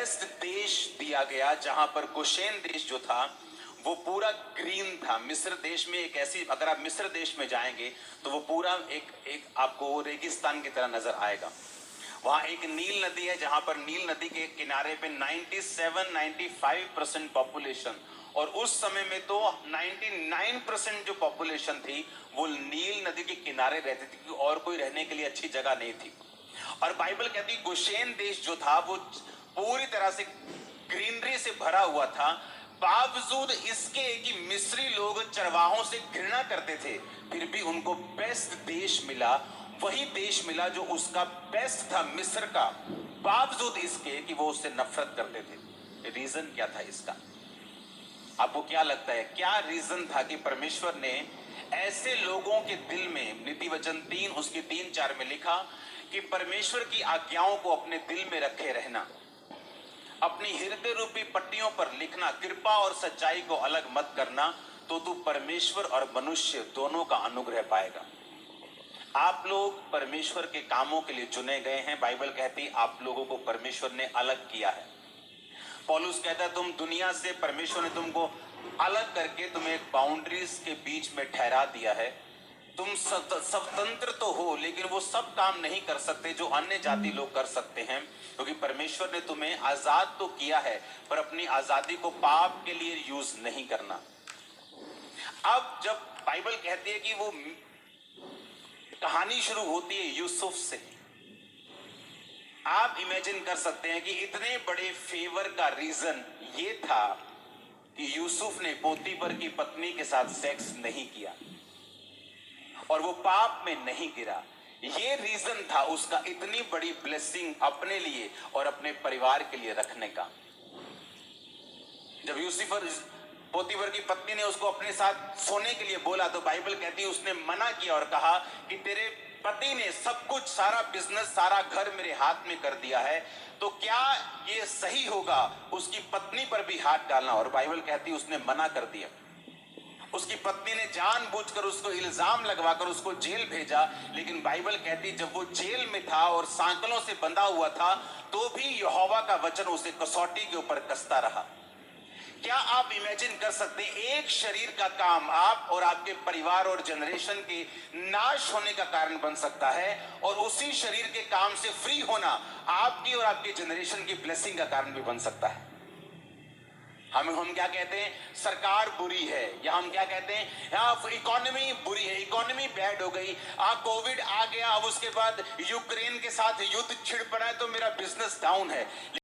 Best देश दिया गया जहां पर गोशेन देश जो था वो पूरा ग्रीन था। मिस्र देश में एक ऐसी, अगर आप मिस्र देश में जाएंगे तो वो पूरा एक आपको रेगिस्तान की तरह नजर आएगा। वहां एक नील नदी है जहां पर नील नदी के किनारे पे 97-95% पॉपुलेशन, और उस समय में तो 99% जो पॉपुलेशन थी वो नील नदी के किनारे रहती थी, और कोई रहने के लिए अच्छी जगह नहीं थी। और बाइबल कहती गोशेन देश जो था वो पूरी तरह से ग्रीनरी से भरा हुआ था, बावजूद इसके कि मिस्री लोग चरवाहों से घृणा करते थे, फिर भी उनको बेस्ट देश मिला। वही देश मिला जो उसका बेस्ट था, मिस्र का, बावजूद इसके कि वो उससे नफरत करते थे। रीजन क्या था इसका? आपको क्या लगता है, क्या रीजन था कि परमेश्वर ने ऐसे लोगों के दिल में, नीति वचन 3 उसकी 3-4 में लिखा कि परमेश्वर की आज्ञाओं को अपने दिल में रखे रहना, अपनी हृदय रूपी पट्टियों पर लिखना, कृपा और सच्चाई को अलग मत करना, तो तू परमेश्वर और मनुष्य दोनों का अनुग्रह पाएगा। आप लोग परमेश्वर के कामों के लिए चुने गए हैं। बाइबल कहती आप लोगों को परमेश्वर ने अलग किया है। पौलुस कहता है तुम दुनिया से, परमेश्वर ने तुमको अलग करके तुम्हें एक बाउंड्रीज के बीच में ठहरा दिया है। तुम स्वतंत्र तो हो, लेकिन वो सब काम नहीं कर सकते जो अन्य जाति लोग कर सकते हैं, क्योंकि परमेश्वर ने तुम्हें आजाद तो किया है, पर अपनी आजादी को पाप के लिए यूज नहीं करना। अब जब बाइबल कहती है कि वो कहानी शुरू होती है यूसुफ से, आप इमेजिन कर सकते हैं कि इतने बड़े फेवर का रीजन ये था कि यूसुफ ने पोतीफर की पत्नी के साथ सेक्स नहीं किया और वो पाप में नहीं गिरा। ये रीजन था उसका इतनी बड़ी ब्लेसिंग अपने लिए और अपने परिवार के लिए रखने का। जब पोतीफर की पत्नी ने उसको अपने साथ सोने के लिए बोला तो बाइबल कहती है उसने मना किया और कहा कि तेरे पति ने सब कुछ, सारा बिजनेस, सारा घर मेरे हाथ में कर दिया है, तो क्या ये सही होगा उसकी पत्नी पर भी हाथ डालना? और बाइबल कहती है उसने मना कर दिया। उसकी पत्नी ने जानबूझकर उसको इल्जाम लगवाकर उसको जेल भेजा, लेकिन बाइबल कहती जब वो जेल में था और सांकलों से बंधा हुआ था तो भी यहोवा का वचन उसे कसौटी के ऊपर कसता रहा। क्या आप इमेजिन कर सकते हैं एक शरीर का काम आप और आपके परिवार और जनरेशन के नाश होने का कारण बन सकता है, और उसी शरीर के काम से फ्री होना आपकी और आपके जनरेशन की ब्लेसिंग का कारण भी बन सकता है। हम क्या कहते हैं, सरकार बुरी है, या हम क्या कहते हैं इकोनॉमी बुरी है, इकोनॉमी बैड हो गई, कोविड आ गया, अब उसके बाद यूक्रेन के साथ युद्ध छिड़ पड़ा है तो मेरा बिजनेस डाउन है।